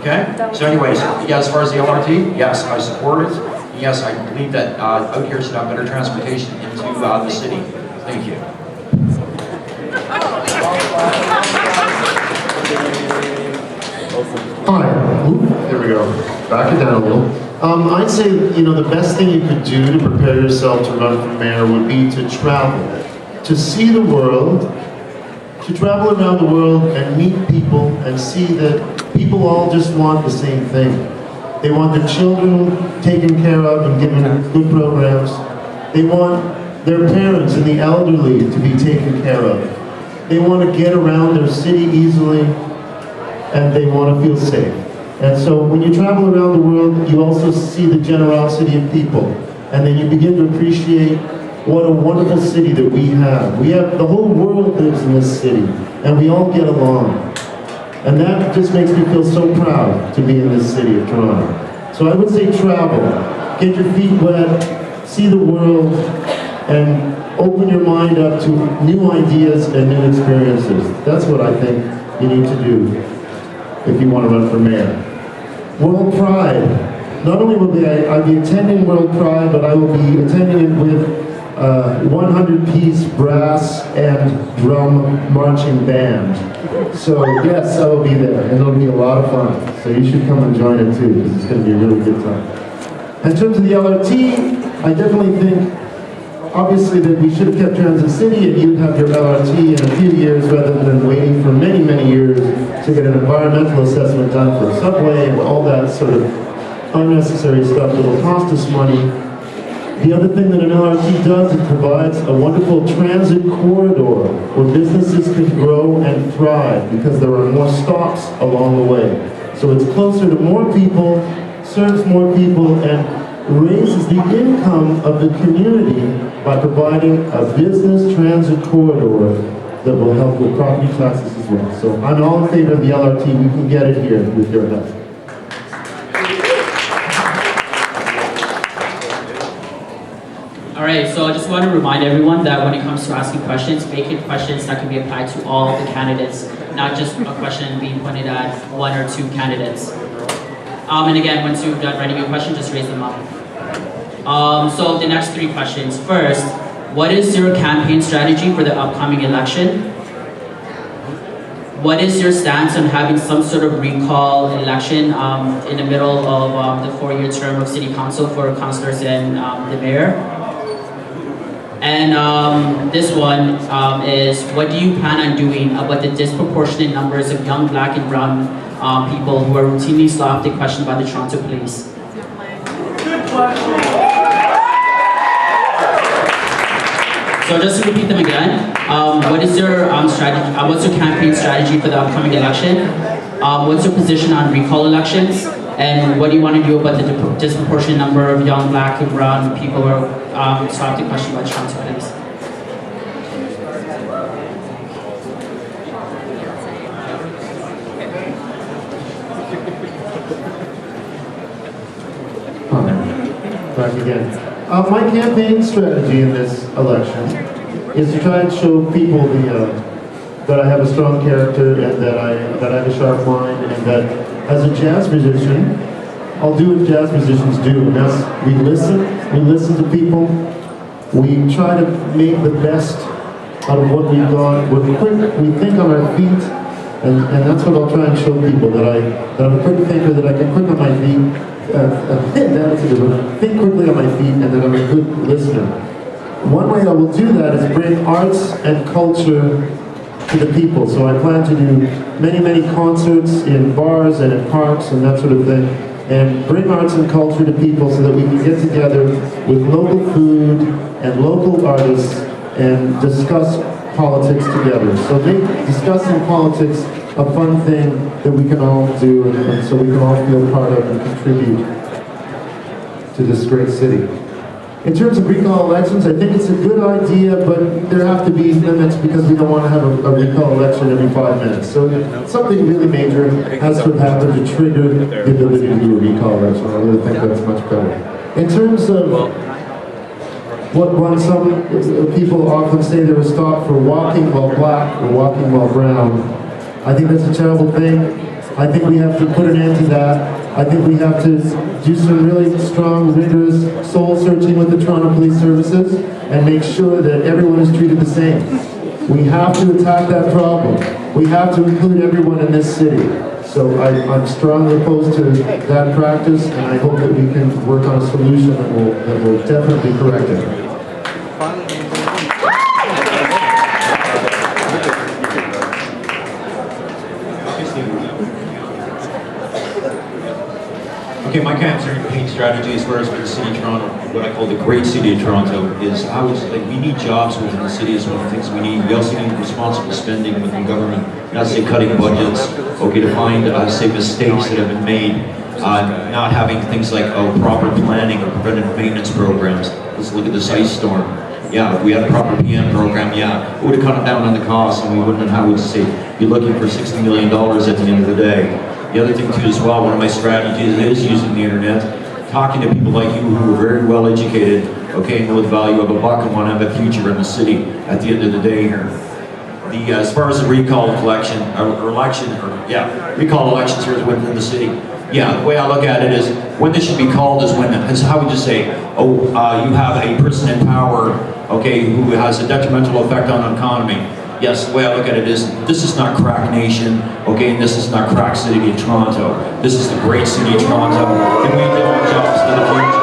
Okay? So anyways, yeah, as far as the LRT, yes, I support it. Yes, I believe that out here should have better transportation into the city. Thank you. Hi. Ooh, there we go. Back it down a little. I'd say, the best thing you could do to prepare yourself to run for mayor would be to travel, to see the world, to travel around the world and meet people and see that people all just want the same thing. They want their children taken care of and given good programs. They want their parents and the elderly to be taken care of. They want to get around their city easily, and they want to feel safe. And so when you travel around the world, you also see the generosity of people. And then you begin to appreciate what a wonderful city that we have. The whole world lives in this city, and we all get along. And that just makes me feel so proud to be in this city of Toronto. So I would say travel, get your feet wet, see the world, and open your mind up to new ideas and new experiences. That's what I think you need to do if you want to run for mayor. World Pride. Not only will I be attending World Pride, but I will be attending it with 100-piece brass and drum marching band. So yes, I will be there, and it'll be a lot of fun. So you should come and join it too, because it's going to be a really good time. In terms of the LRT, I definitely think, obviously, that we should have kept Transit City, and you'd have your LRT in a few years rather than waiting for many, many years to get an environmental assessment done for a subway and all that sort of unnecessary stuff that will cost us money. The other thing that an LRT does, it provides a wonderful transit corridor where businesses can grow and thrive because there are more stops along the way. So it's closer to more people, serves more people, and raises the income of the community by providing a business transit corridor that will help with property taxes as well. So I'm all in favor of the LRT. We can get it here with your help. All right, so I just want to remind everyone that when it comes to asking questions, make it questions that can be applied to all the candidates, not just a question being pointed at one or two candidates. And again, once you've done writing your question, just raise them up. So the next three questions. First, what is your campaign strategy for the upcoming election? What is your stance on having some sort of recall election in the middle of the 4-year term of City Council for councillors and the mayor? And this one is, what do you plan on doing about the disproportionate numbers of young black and brown people who are routinely stopped and questioned by the Toronto police? Good question. So just to repeat them again, what is your strategy? What's your campaign strategy for the upcoming election? What's your position on recall elections? And what do you want to do about the disproportionate number of young black and brown people who are stopped and questioned by the Toronto police? Back again. My campaign strategy in this election is to try and show people that I have a strong character and that I have a sharp mind, and that as a jazz musician, I'll do what jazz musicians do, and that's we listen to people, we try to make the best out of what we've got, we're quick, we think on our feet, and that's what I'll try and show people, that I'm a quick thinker, that I can quick on my feet, think quickly on my feet, and that I'm a good listener. One way I will do that is bring arts and culture to the people. So I plan to do many, many concerts in bars and in parks and that sort of thing, and bring arts and culture to people so that we can get together with local food and local artists and discuss politics together. So make discussing politics a fun thing that we can all do, and so we can all feel part of and contribute to this great city. In terms of recall elections, I think it's a good idea, but there have to be limits because we don't want to have a recall election every 5 minutes. So something really major has to happen to trigger the ability to do a recall election. I really think that's much better. In terms of what some people often say they were stopped for walking while black or walking while brown, I think that's a terrible thing. I think we have to put an end to that. I think we have to do some really strong, rigorous soul searching with the Toronto Police Services and make sure that everyone is treated the same. We have to attack that problem. We have to include everyone in this city. So I'm strongly opposed to that practice, and I hope that we can work on a solution that will definitely correct it. Okay, my campaign strategy as far as for the city of Toronto, what I call the great city of Toronto, is how it's like we need jobs within the city is one of the things we need. We also need responsible spending within government, not say cutting budgets, okay, to find, say, mistakes that have been made, not having things like proper planning or preventive maintenance programs. Let's look at this ice storm. Yeah, if we had a proper PM program, yeah, it would have cut down on the costs and we wouldn't have, I would say, be looking for $60 million at the end of the day. The other thing too as well, one of my strategies is using the internet, talking to people like you who are very well educated, okay, know the value of a buck and want to have a future in the city at the end of the day here. As far as the recall election, recall elections here within the city. Yeah, the way I look at it is when this should be called is when, how would you say, you have a person in power, okay, who has a detrimental effect on the economy. Yes, the way I look at it is, this is not crack nation, okay, and this is not crack city of Toronto. This is the great city of Toronto, and we want jobs for the future.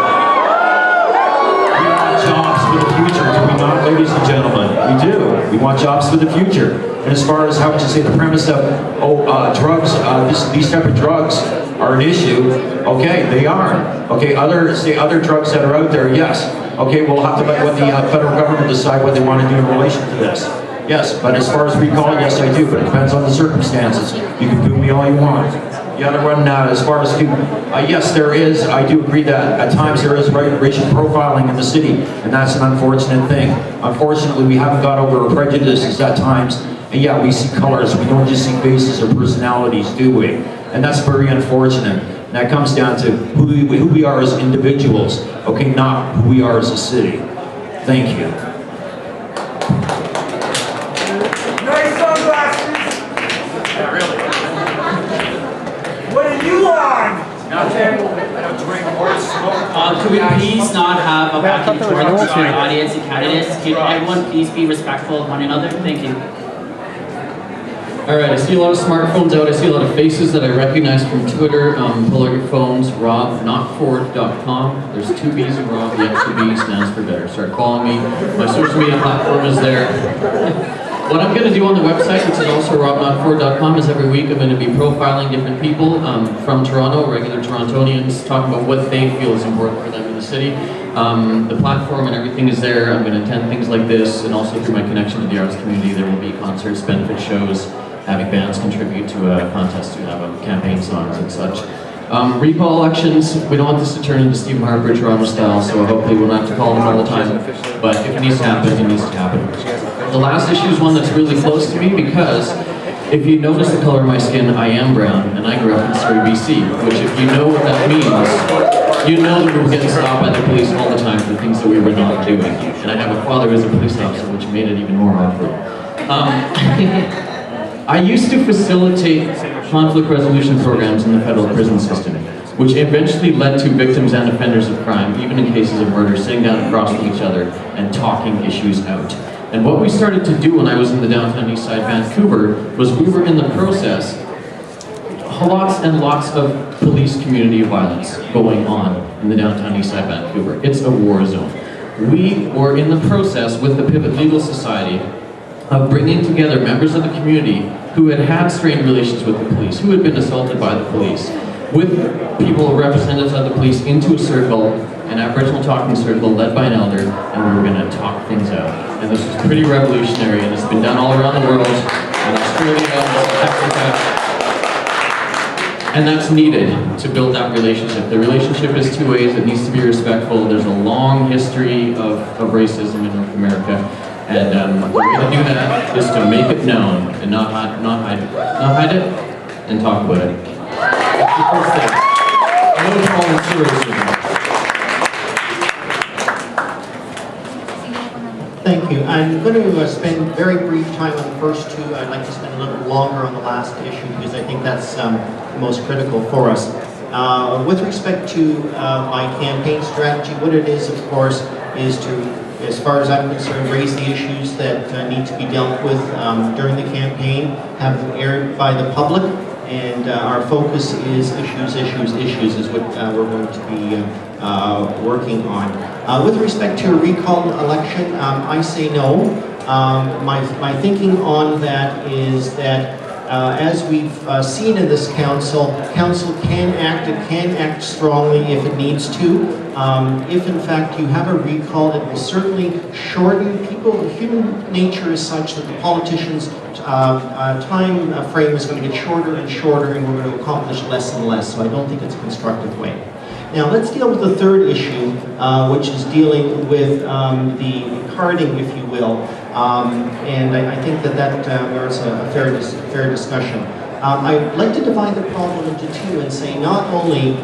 We want jobs for the future, do we not, ladies and gentlemen? We do. We want jobs for the future. And as far as, how would you say, the premise of, drugs, these type of drugs are an issue, okay, they are. Okay, other drugs that are out there, yes. Okay, we'll have to let the federal government decide what they want to do in relation to this. Yes, but as far as recall, yes, I do, but it depends on the circumstances. You can boo me all you want. The other one, as far as, yes, there is, I do agree that at times there is racial profiling in the city, and that's an unfortunate thing. Unfortunately, we haven't got over our prejudices at times, and yeah, we see colors, we don't just see faces or personalities, do we? And that's very unfortunate. And that comes down to who we are as individuals, okay, not who we are as a city. Thank you. Nice sunglasses! Yeah, really. What are you on? Nothing. I don't drink or smoke. Could we please not have a back and forth between the audience and candidates? Can everyone please be respectful of one another? Thank you. All right, I see a lot of smartphones out. I see a lot of faces that I recognize from Twitter. Pull out your phones, robnotford.com. There's 2 B's in Rob, the extra B stands for better. Start calling me. My social media platform is there. What I'm going to do on the website, which is also robnotford.com, is every week I'm going to be profiling different people from Toronto, regular Torontonians, talking about what they feel is important for them in the city. The platform and everything is there. I'm going to attend things like this, and also through my connection to the arts community, there will be concerts, benefit shows, having bands contribute to a contest to have campaign songs and such. Recall elections, we don't want this to turn into Stephen Harper Toronto style, so hopefully we'll not have to call them all the time. But if it needs to happen, it needs to happen. The last issue is one that's really close to me because if you notice the color of my skin, I am brown, and I grew up in Surrey, BC, which if you know what that means, you know that we were getting stopped by the police all the time for things that we were not doing. And I have a father who's a police officer, which made it even more awkward. I used to facilitate conflict resolution programs in the federal prison system, which eventually led to victims and offenders of crime, even in cases of murder, sitting down across from each other and talking issues out. And what we started to do when I was in the downtown east side Vancouver was we were in the process, lots and lots of police community violence going on in the downtown east side Vancouver. It's a war zone. We were in the process with the Pivot Legal Society of bringing together members of the community who had had strained relations with the police, who had been assaulted by the police, with people, representatives of the police, into a circle, an Aboriginal talking circle led by an elder, and we were going to talk things out. And this was pretty revolutionary, and it's been done all around the world, in Australia, Africa, and that's needed to build that relationship. The relationship is 2 ways. It needs to be respectful. There's a long history of racism in North America. And the way to do that is to make it known and not hide it. Not hide it and talk about it. That's the first thing. No falling seriously. Thank you. I'm going to spend very brief time on the first two. I'd like to spend a little bit longer on the last issue because I think that's the most critical for us. With respect to my campaign strategy, what it is, of course, is to, as far as I'm concerned, raise the issues that need to be dealt with during the campaign, have them aired by the public, and our focus is issues is what we're going to be working on. With respect to a recall election, I say no. My thinking on that is that as we've seen in this council can act strongly if it needs to. If in fact you have a recall, it will certainly shorten people. Human nature is such that the politicians' time frame is going to get shorter and shorter, and we're going to accomplish less and less. So I don't think it's a constructive way. Now let's deal with the third issue, which is dealing with the carding, if you will. And I think that merits a fair discussion. I'd like to divide the problem into two and say not only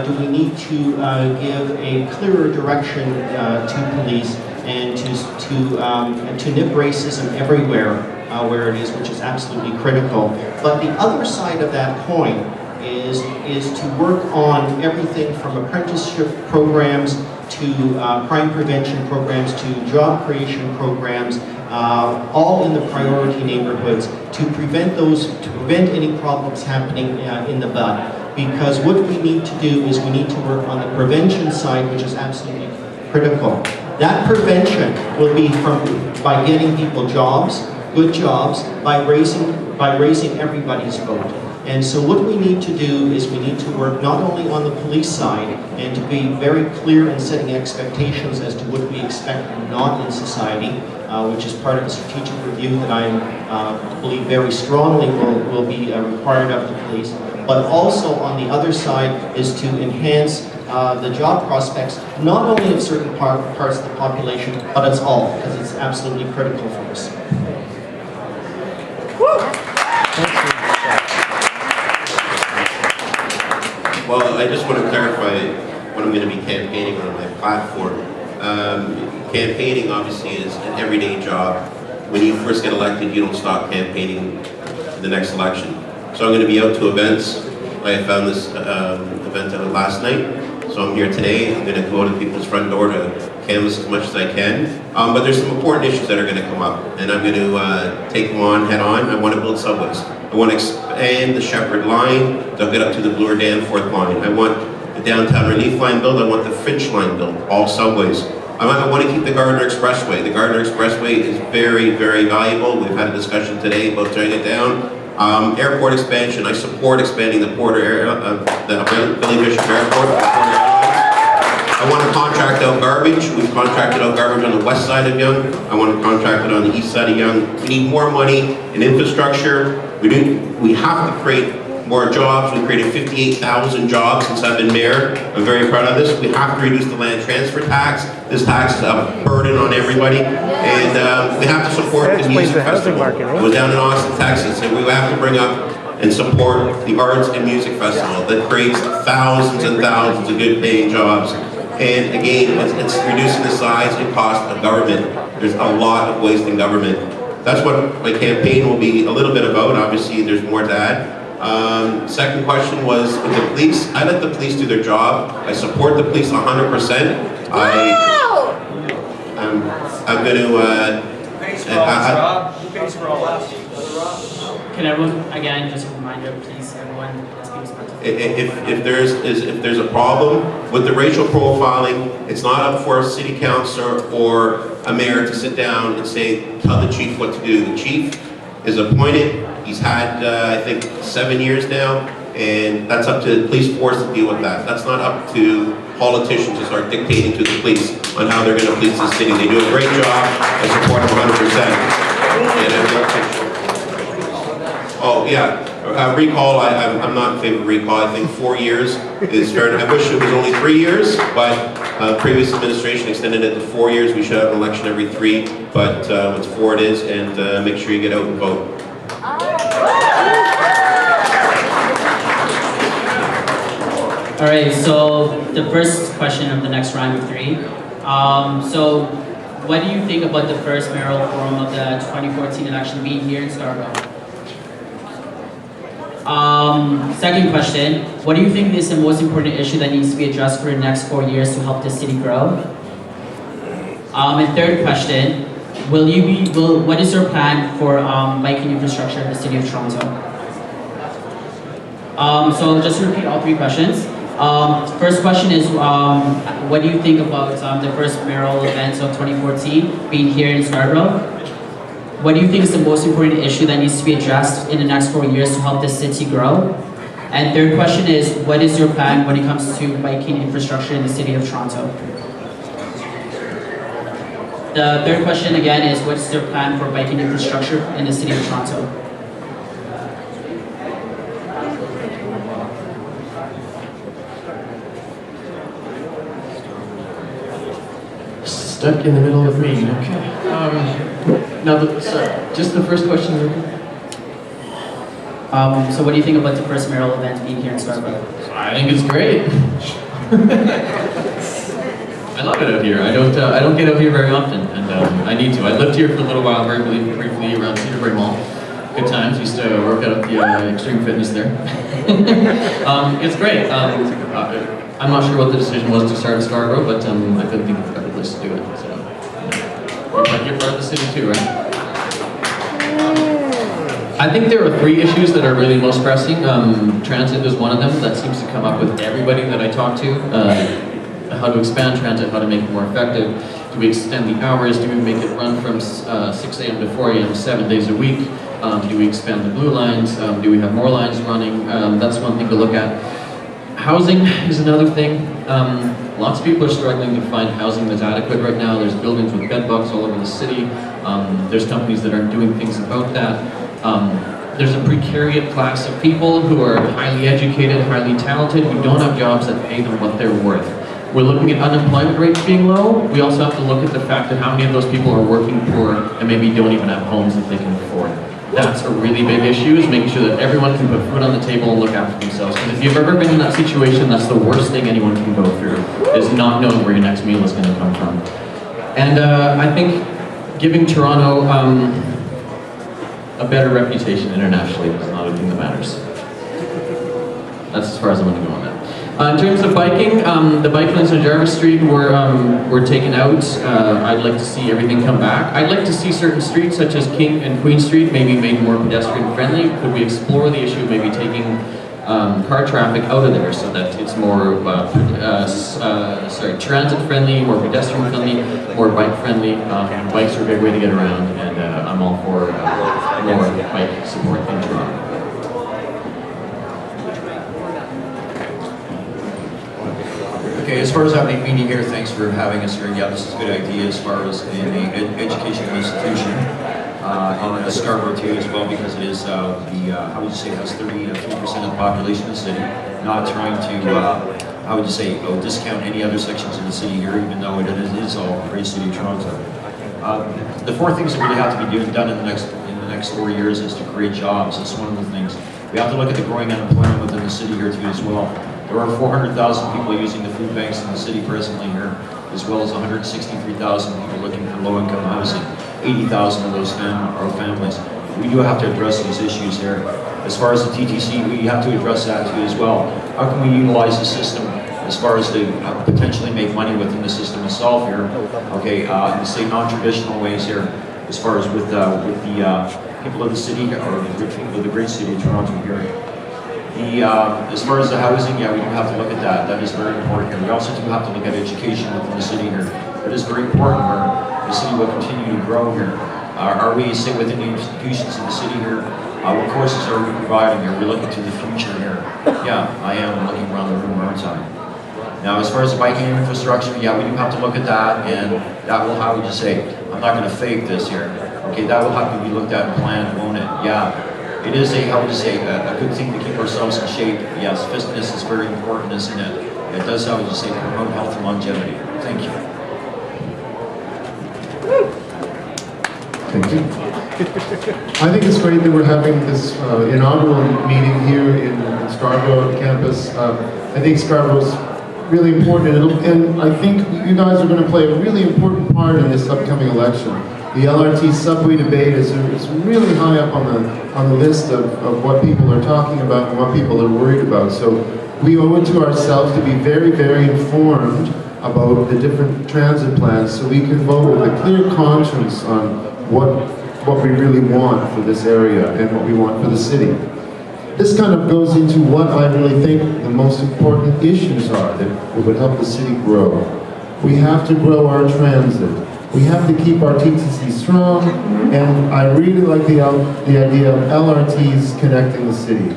do we need to give a clearer direction to police and to nip racism everywhere where it is, which is absolutely critical, but the other side of that coin is to work on everything from apprenticeship programs to crime prevention programs to job creation programs, all in the priority neighborhoods to prevent any problems happening in the bud. Because what we need to do is we need to work on the prevention side, which is absolutely critical. That prevention will be by getting people jobs, good jobs, by raising everybody's vote. And so what we need to do is we need to work not only on the police side and to be very clear in setting expectations as to what we expect not in society, which is part of a strategic review that I believe very strongly will be required of the police, but also on the other side is to enhance the job prospects, not only of certain parts of the population, but it's all, because it's absolutely critical for us. Well, I just want to clarify what I'm going to be campaigning on my platform. Campaigning obviously is an everyday job. When you first get elected, you don't stop campaigning for the next election. So I'm going to be out to events. I found this event out last night. So I'm here today. I'm going to go to people's front door to canvass as much as I can. But there's some important issues that are going to come up, and I'm going to take them on head on. I want to build subways. I want to expand the Shepherd line to get up to the Bloor Danforth line. I want the downtown relief line built. I want the Finch line built, all subways. I want to keep the Gardner Expressway. The Gardner Expressway is very, very valuable. We've had a discussion today about tearing it down. Airport expansion. I support expanding the Porter area, the Billy Bishop Airport. I want to contract out garbage. We've contracted out garbage on the west side of Yonge. I want to contract it on the east side of Yonge. We need more money in infrastructure. We have to create more jobs. We created 58,000 jobs since I've been mayor. I'm very proud of this. We have to reduce the land transfer tax. This tax is a burden on everybody. And we have to support the music festival. I was down in Austin, Texas, and we have to bring up and support the arts and music festival that creates thousands and thousands of good paying jobs. And again, it's reducing the size and cost of government. There's a lot of waste in government. That's what my campaign will be a little bit about. Obviously, there's more to add. Second question was with the police. I let the police do their job. I support the police 100%. I'm going to... Who pays for all that? Can everyone, again, just a reminder, please, everyone, let's be respectful. If there's a problem with the racial profiling, it's not up for a city councilor or a mayor to sit down and tell the chief what to do. The chief is appointed. He's had, I think, 7 years now, and that's up to the police force to deal with that. That's not up to politicians to start dictating to the police on how they're going to police the city. They do a great job. I support them 100%. Oh, yeah. Recall, I'm not in favor of recall. I think 4 years is fair. I wish it was only 3 years, but previous administration extended it to 4 years. We should have an election every 3, but it's 4 it is, and make sure you get out and vote. All right, so the first question of the next round of 3. So what do you think about the first mayoral forum of the 2014 election being here in Scarborough? Second question, what do you think is the most important issue that needs to be addressed for the next 4 years to help the city grow? And third question, what is your plan for biking infrastructure in the city of Toronto? So just to repeat all three questions. First question is, what do you think about the first mayoral events of 2014 being here in Scarborough? What do you think is the most important issue that needs to be addressed in the next 4 years to help the city grow? And third question is, what is your plan when it comes to biking infrastructure in the city of Toronto? The third question again is, what's your plan for biking infrastructure in the city of Toronto? Stuck in the middle of me. Okay. Now, sorry, just the first question. So what do you think about the first mayoral event being here in Scarborough? I think it's great. I love it out here. I don't get out here very often, and I need to. I lived here for a little while, very briefly around Cedarbrae Mall. Good times. Used to work out at the Extreme Fitness there. It's great. I'm not sure what the decision was to start in Scarborough, but I couldn't think of a better place to do it. So, you're part of the city too, right? I think there are three issues that are really most pressing. Transit is one of them. That seems to come up with everybody that I talk to. How to expand transit, how to make it more effective. Do we extend the hours? Do we make it run from 6 a.m. to 4 a.m. 7 days a week? Do we expand the blue lines? Do we have more lines running? That's one thing to look at. Housing is another thing. Lots of people are struggling to find housing that's adequate right now. There's buildings with bed bugs all over the city. There's companies that aren't doing things about that. There's a precariat class of people who are highly educated, highly talented, who don't have jobs that pay them what they're worth. We're looking at unemployment rates being low. We also have to look at the fact that how many of those people are working poor and maybe don't even have homes that they can afford. That's a really big issue, is making sure that everyone can put food on the table and look after themselves. Because if you've ever been in that situation, that's the worst thing anyone can go through, is not knowing where your next meal is going to come from. And I think giving Toronto a better reputation internationally is another thing that matters. That's as far as I'm going to go on that. In terms of biking, the bike lanes on Jarvis Street were taken out. I'd like to see everything come back. I'd like to see certain streets, such as King and Queen Street, maybe made more pedestrian friendly. Could we explore the issue of maybe taking car traffic out of there so that it's more transit friendly, more pedestrian friendly, more bike friendly. Bikes are a great way to get around, and I'm all for more bike support in Toronto. Okay, as far as having a meeting here, thanks for having us here. Yeah, this is a good idea as far as in an educational institution. And Scarborough too as well, because it is how would you say, it has 33% of the population of the city. Not trying to, how would you say, discount any other sections of the city here, even though it is all the great city of Toronto. The four things that really have to be done in the next 4 years is to create jobs. That's one of the things. We have to look at the growing unemployment within the city here too as well. There are 400,000 people using the food banks in the city presently here, as well as 163,000 people looking for low-income housing. 80,000 of those are families. We do have to address these issues here. As far as the TTC, we have to address that too as well. How can we utilize the system as far as to potentially make money within the system itself here? Okay, say non-traditional ways here, as far as with the people of the city, or the people of the great city of Toronto here. As far as the housing, yeah, we do have to look at that. That is very important here. We also do have to look at education within the city here. That is very important where the city will continue to grow here. Are we, say, within the institutions of the city here, what courses are we providing here? We're looking to the future here. Yeah, I am looking around the room, aren't I? Now, as far as the biking infrastructure, yeah, we do have to look at that, and that will, how would you say, I'm not going to fake this here. Okay, that will have to be looked at and planned, won't it? Yeah. It is a, how would you say, a good thing to keep ourselves in shape. Yes, fitness is very important, isn't it? It does, how would you say, promote health and longevity. Thank you. Thank you. I think it's great that we're having this inaugural meeting here in Scarborough campus. I think Scarborough's really important, and I think you guys are going to play a really important part in this upcoming election. The LRT subway debate is really high up on the list of what people are talking about and what people are worried about. So we owe it to ourselves to be very, very informed about the different transit plans so we can vote with a clear conscience on what we really want for this area and what we want for the city. This kind of goes into what I really think the most important issues are that would help the city grow. We have to grow our transit. We have to keep our TTC strong, and I really like the idea of LRTs connecting the city.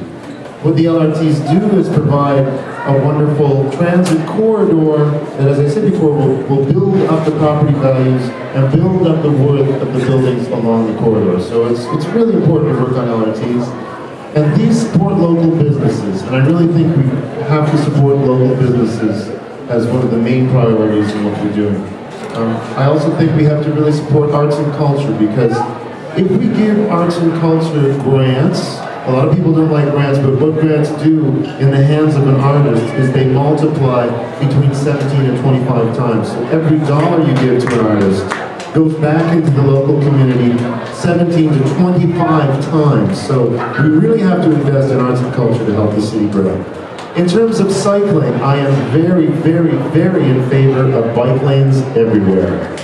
What the LRTs do is provide a wonderful transit corridor that, as I said before, will build up the property values and build up the worth of the buildings along the corridor. So it's really important to work on LRTs. And these support local businesses, and I really think we have to support local businesses as one of the main priorities in what we're doing. I also think we have to really support arts and culture, because if we give arts and culture grants, a lot of people don't like grants, but what grants do in the hands of an artist is they multiply between 17 and 25 times. So every dollar you give to an artist goes back into the local community 17 to 25 times. So we really have to invest in arts and culture to help the city grow. In terms of cycling, I am very, very, very in favor of bike lanes everywhere.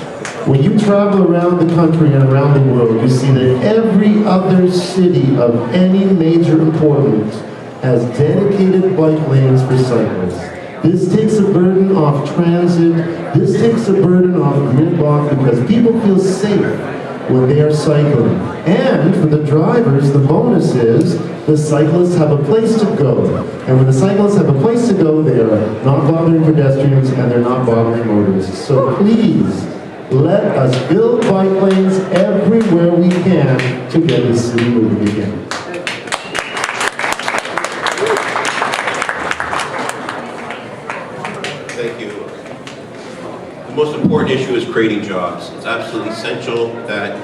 When you travel around the country and around the world, you see that every other city of any major importance has dedicated bike lanes for cyclists. This takes a burden off transit. This takes a burden off gridlock because people feel safe when they are cycling. And for the drivers, the bonus is the cyclists have a place to go. And when the cyclists have a place to go, they are not bothering pedestrians and they're not bothering motorists. So please, let us build bike lanes everywhere we can to get the city moving again. Thank you. The most important issue is creating jobs. It's absolutely essential that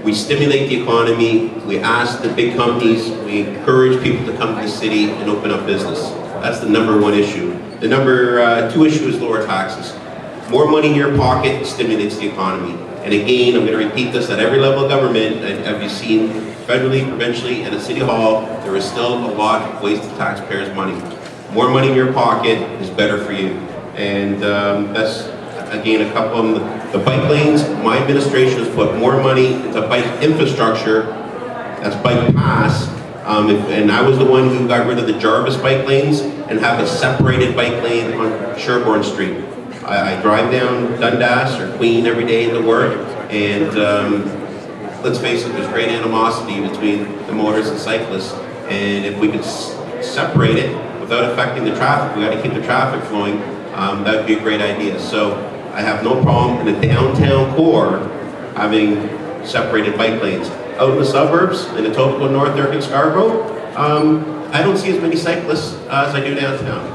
we stimulate the economy, we ask the big companies, we encourage people to come to the city and open up business. That's the number one issue. The number two issue is lower taxes. More money in your pocket stimulates the economy. And again, I'm going to repeat this at every level of government, and have you seen federally, provincially, and at City Hall, there is still a lot of waste of taxpayers' money. More money in your pocket is better for you. And that's, again, a couple of them. The bike lanes, my administration has put more money into bike infrastructure, that's bike pass, and I was the one who got rid of the Jarvis bike lanes and have a separated bike lane on Sherbourne Street. I drive down Dundas or Queen every day to work, and let's face it, there's great animosity between the motorists and cyclists, and if we could separate it without affecting the traffic, we got to keep the traffic flowing, that would be a great idea. So I have no problem in the downtown core having separated bike lanes. Out in the suburbs, in Etobicoke, North York, and Scarborough, I don't see as many cyclists as I do downtown.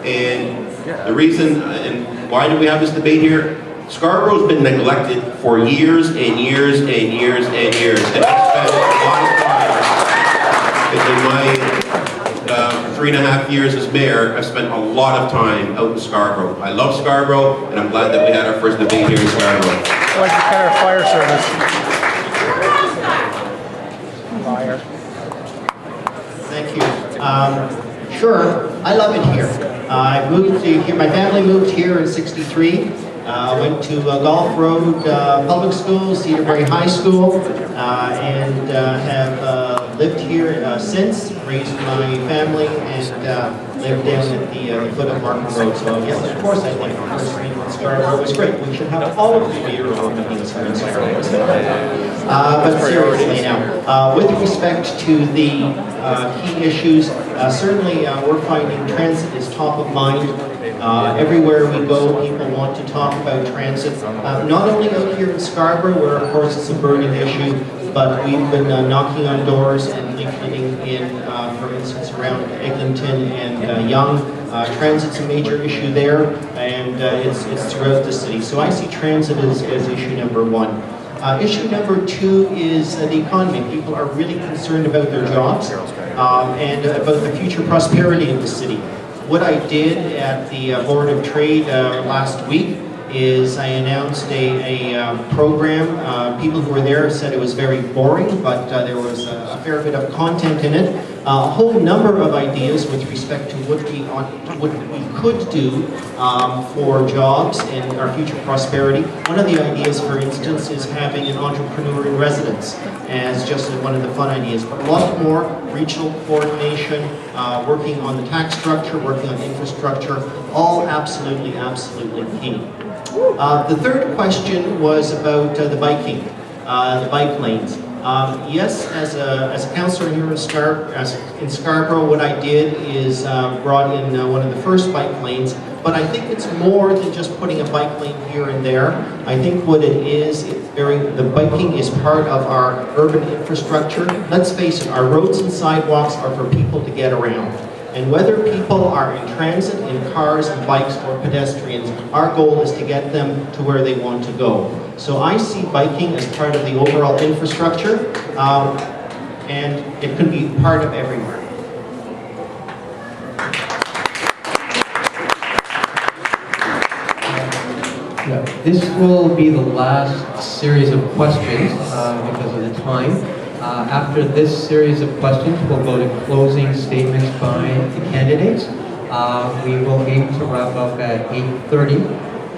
And the reason, and why do we have this debate here? Scarborough's been neglected for years and years and years and years. And I spent a lot of time, in my 3.5 years as mayor, I've spent a lot of time out in Scarborough. I love Scarborough, and I'm glad that we had our first debate here in Scarborough. I'd like to cut our fire service. Liar. Thank you. Sure, I love it here. I moved to here. My family moved here in '63. Went to Golf Road Public School, Cedarbury High School, and have lived here since. Raised my family and lived down at the foot of Markham Road. So yes, of course, I like the first meeting in Scarborough. It was great. We should have all of the Mayoral meetings here in Scarborough. But seriously now, with respect to the key issues, certainly we're finding transit is top of mind. Everywhere we go, people want to talk about transit. Not only out here in Scarborough, where of course it's a burning issue, but we've been knocking on doors and leafleting in, for instance, around Eglinton and Yonge. Transit's a major issue there, and it's throughout the city. So I see transit as issue number one. Issue number two is the economy. People are really concerned about their jobs and about the future prosperity of the city. what I did at the Board of Trade last week is I announced a program. People who were there said it was very boring, but there was a fair bit of content in it. A whole number of ideas with respect to what we could do for jobs and our future prosperity. One of the ideas, for instance, is having an entrepreneur in residence as just one of the fun ideas. But a lot more regional coordination, working on the tax structure, working on infrastructure, all absolutely, absolutely key. The third question was about the biking, the bike lanes. Yes, as a councillor here in Scarborough, what I did is brought in one of the first bike lanes, but I think it's more than just putting a bike lane here and there. I think what it is, the biking is part of our urban infrastructure. Let's face it, our roads and sidewalks are for people to get around. And whether people are in transit, in cars and bikes or pedestrians, our goal is to get them to where they want to go. So I see biking as part of the overall infrastructure, and it can be part of everywhere. This will be the last series of questions because of the time. After this series of questions, we'll go to closing statements by the candidates. We will aim to wrap up at 8:30.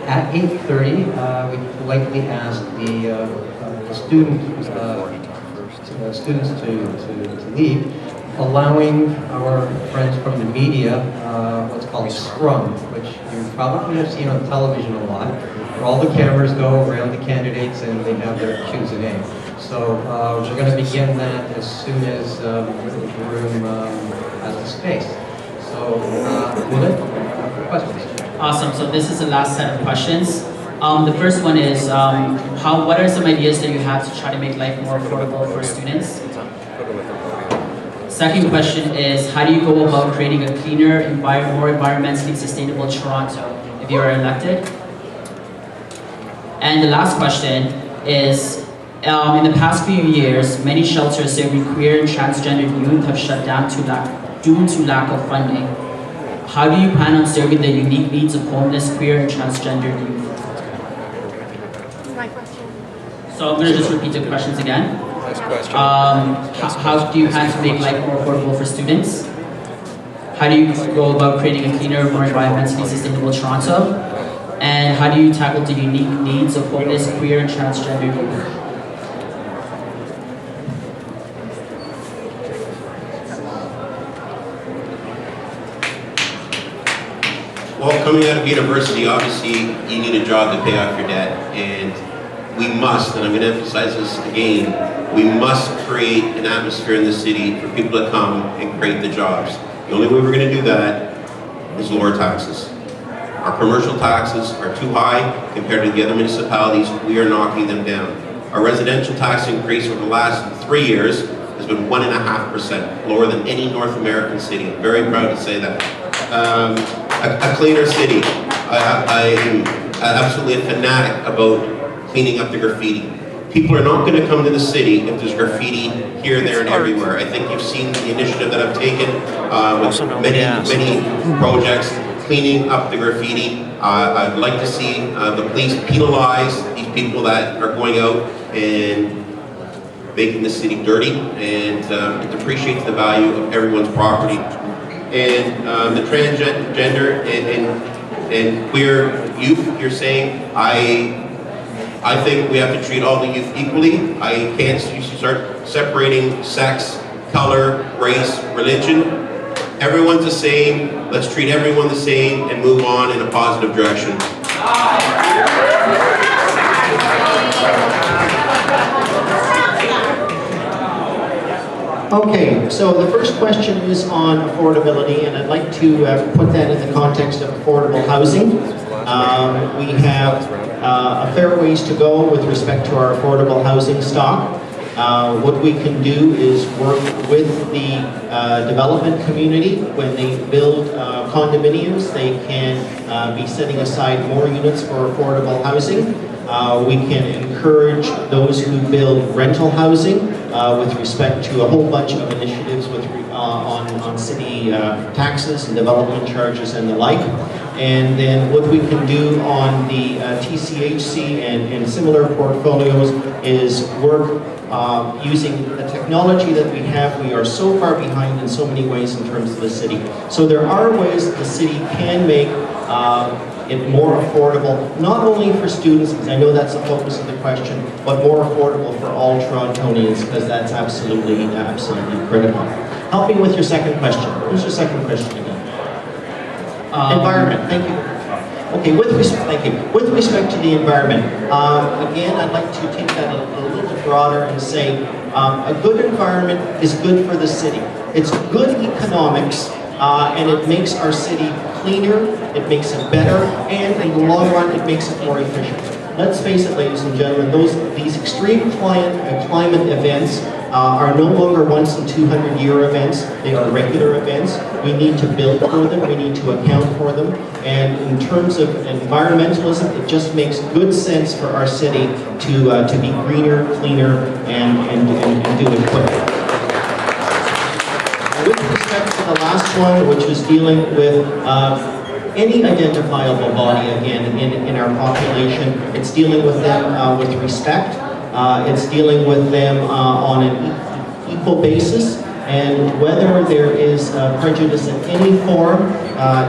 At 8:30, we politely ask the students to leave, allowing our friends from the media what's called a scrum, which you probably have seen on television a lot, where all the cameras go around the candidates and they have their Q&A. So we're going to begin that as soon as the room has the space. So, questions? Awesome. So this is the last set of questions. The first one is, what are some ideas that you have to try to make life more affordable for students? Second question is, how do you go about creating a cleaner, more environmentally sustainable Toronto if you are elected? And the last question is, in the past few years, many shelters serving queer and transgender youth have shut down due to lack of funding. How do you plan on serving the unique needs of homeless, queer, and transgender youth? My question. So I'm going to just repeat the questions again. Next question. How do you plan to make life more affordable for students? How do you go about creating a cleaner, more environmentally sustainable Toronto? And how do you tackle the unique needs of homeless, queer, and transgender youth? Well, coming out of university, obviously, you need a job to pay off your debt, and we must, and I'm going to emphasize this again, we must create an atmosphere in the city for people to come and create the jobs. The only way we're going to do that is lower taxes. Our commercial taxes are too high compared to the other municipalities. We are knocking them down. Our residential tax increase over the last 3 years has been 1.5%, lower than any North American city. I'm very proud to say that. A cleaner city. I am absolutely a fanatic about cleaning up the graffiti. People are not going to come to the city if there's graffiti here, there, and everywhere. I think you've seen the initiative that I've taken with many projects cleaning up the graffiti. I'd like to see the police penalize these people that are going out and making the city dirty, and it depreciates the value of everyone's property. And the transgender and queer youth, you're saying, I think we have to treat all the youth equally. I can't start separating sex, color, race, religion. Everyone's the same. Let's treat everyone the same and move on in a positive direction. Okay, so the first question is on affordability, and I'd like to put that in the context of affordable housing. We have a fair ways to go with respect to our affordable housing stock. What we can do is work with the development community. When they build condominiums, they can be setting aside more units for affordable housing. We can encourage those who build rental housing with respect to a whole bunch of initiatives on city the taxes and development charges and the like. And then what we can do on the TCHC and similar portfolios is work using the technology that we have. We are so far behind in so many ways in terms of the city. So there are ways that the city can make it more affordable, not only for students, because I know that's the focus of the question, but more affordable for all Torontonians, because that's absolutely critical. Helping with your second question. What's your second question again? Environment, thank you. Okay, thank you. With respect to the environment, again, I'd like to take that a little bit broader and say a good environment is good for the city. It's good economics, and it makes our city cleaner, it makes it better, and in the long run, it makes it more efficient. Let's face it, ladies and gentlemen, these extreme climate events are no longer once in 200-year events. They are regular events. We need to build for them. We need to account for them. And in terms of environmentalism, it just makes good sense for our city to be greener, cleaner, and do it quickly. With respect to the last one, which is dealing with any identifiable body, again, in our population, it's dealing with them with respect. It's dealing with them on an equal basis, and whether there is prejudice in any form,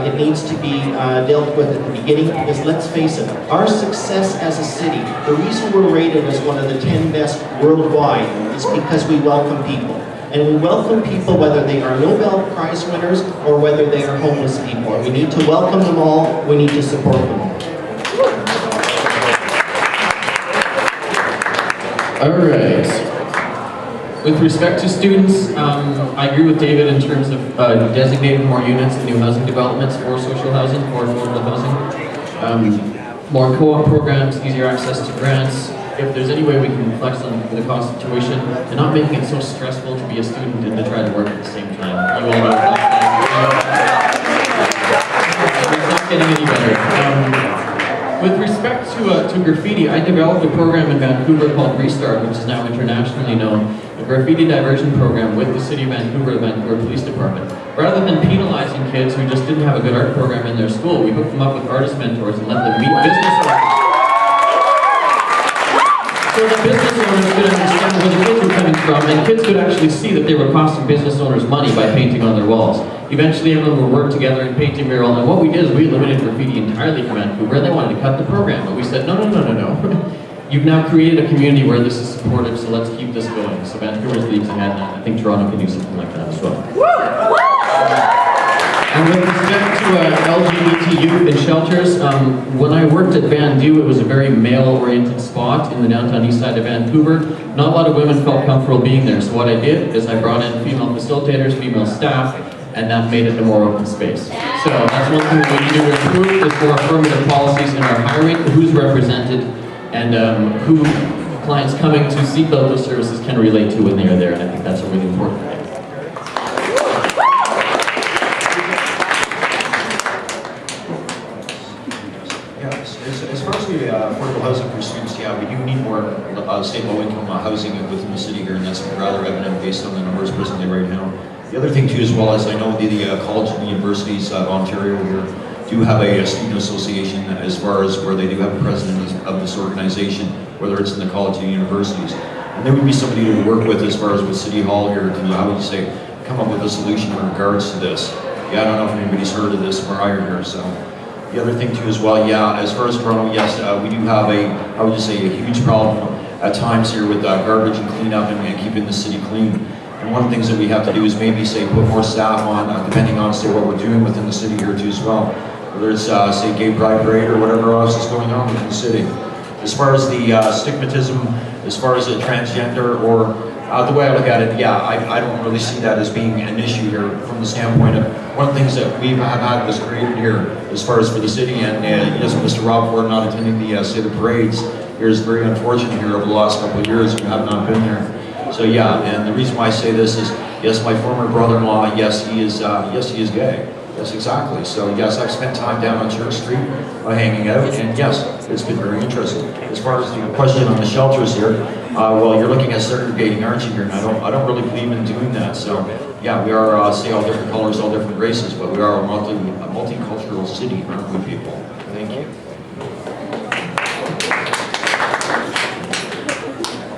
it needs to be dealt with at the beginning, because let's face it, our success as a city, the reason we're rated as one of the 10 best worldwide is because we welcome people. And we welcome people whether they are Nobel Prize winners or whether they are homeless people. We need to welcome them all, we need to support them all. All right. With respect to students, I agree with David in terms of designating more units in new housing developments for social housing, for affordable housing. More co-op programs, easier access to grants. If there's any way we can flex on the cost of tuition and not making it so stressful to be a student and to try to work at the same time. You all know it's not getting any better. With respect to graffiti, I developed a program in Vancouver called Restart, which is now internationally known, a graffiti diversion program with the City of Vancouver, the Vancouver Police Department. Rather than penalizing kids who just didn't have a good art program in their school, we hooked them up with artist mentors and let them meet business owners. So the business owners could understand where the kids were coming from, and kids could actually see that they were costing business owners money by painting on their walls. Eventually, everyone would work together in painting mural, and what we did is we eliminated graffiti entirely from Vancouver, and they wanted to cut the program, but we said, no. You've now created a community where this is supported, so let's keep this going. So Vancouver's leagues ahead, and I think Toronto can do something like that as well. And with respect to LGBT youth in shelters, when I worked at Van Du, it was a very male-oriented spot in the downtown east side of Vancouver. Not a lot of women felt comfortable being there, so what I did is I brought in female facilitators, female staff, and that made it a more open space. So that's one thing that we need to improve, is more affirmative policies in our hiring, who's represented, and who clients coming to seek out those services can relate to when they are there, and I think that's a really important thing. As far as the affordable housing for students, yeah, we do need more say low-income housing within the city here, and that's rather evident based on the numbers presently right now. The other thing too, as well, as I know the colleges and universities of Ontario here do have a student association, as far as where they do have a president of this organization, whether it's in the college and universities. And there would be somebody to work with as far as with City Hall here to, how would you say, come up with a solution in regards to this. Yeah, I don't know if anybody's heard of this prior here, so. The other thing too as well, yeah, as far as Toronto, yes, we do have I would just say, a huge problem at times here with garbage and cleanup and keeping the city clean. And one of the things that we have to do is maybe say put more staff on, depending on say what we're doing within the city here too as well. Whether it's say gay pride parade or whatever else is going on within the city. As far as the stigmatism, as far as the transgender or the way I look at it, yeah, I don't really see that as being an issue here from the standpoint of one of the things that we have had was created here as far as for the city, and yes, Mr. Rob Ford not attending the say the parades here is very unfortunate here over the last couple of years. You have not been there. So yeah, and the reason why I say this is, yes, my former brother-in-law, yes, he is gay. Yes, exactly. So yes, I've spent time down on Church Street hanging out, and yes, it's been very interesting. As far as the question on the shelters here, well, you're looking at segregating, aren't you, here? And I don't really believe in doing that. So, yeah, we are, say, all different colors, all different races, but we are a multicultural city, aren't we, people? Thank you.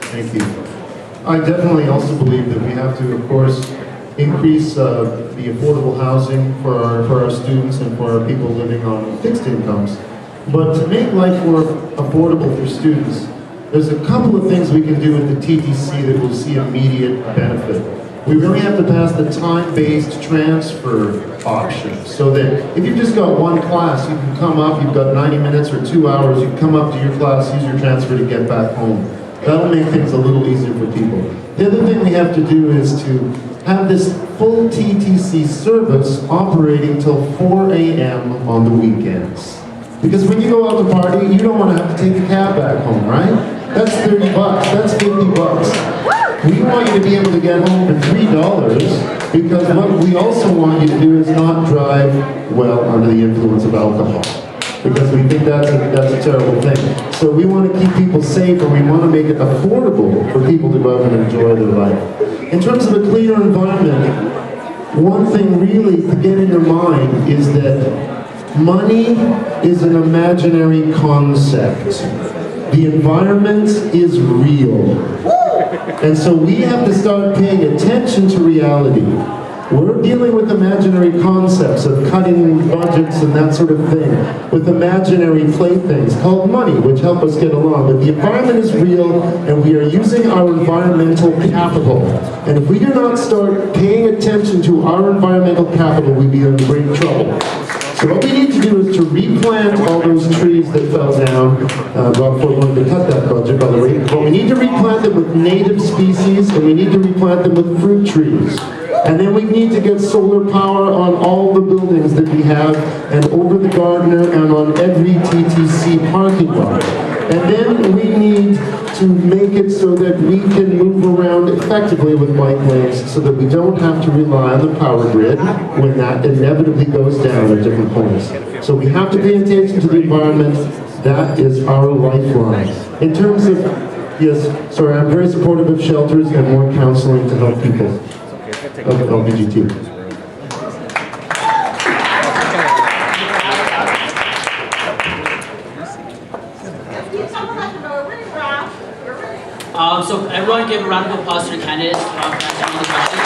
Thank you. I definitely also believe that we have to, of course, increase the affordable housing for our students and for our people living on fixed incomes. But to make life more affordable for students, there's a couple of things we can do with the TTC that will see immediate benefit. We really have to pass the time-based transfer option so that if you've just got one class, you can come up, you've got 90 minutes or 2 hours, you can come up to your class, use your transfer to get back home. That'll make things a little easier for people. The other thing we have to do is to have this full TTC service operating till 4 a.m. on the weekends. Because when you go out to party, you don't want to have to take a cab back home, right? That's 30 bucks, that's 50 bucks. We want you to be able to get home for $3 because what we also want you to do is not drive well under the influence of alcohol. Because we think that's a terrible thing. So we want to keep people safe and we want to make it affordable for people to go out and enjoy their life. In terms of a cleaner environment, one thing really to get in your mind is that money is an imaginary concept. The environment is real. And so we have to start paying attention to reality. We're dealing with imaginary concepts of cutting budgets and that sort of thing, with imaginary playthings called money, which help us get along. But the environment is real, and we are using our environmental capital. And if we do not start paying attention to our environmental capital, we'll be in great trouble. So what we need to do is to replant all those trees that fell down. Rob Ford wanted to cut that budget, by the way. But we need to replant them with native species, and we need to replant them with fruit trees. And then we need to get solar power on all the buildings that we have, and over the Gardner, and on every TTC parking lot. And then we need to make it so that we can move around effectively with bike lanes so that we don't have to rely on the power grid when that inevitably goes down at different points. So we have to pay attention to the environment. That is our lifeline. In terms of, yes, sorry, I'm very supportive of shelters and more counseling to help people of LGBTQ. So everyone give a round of applause to the candidates for answering the questions.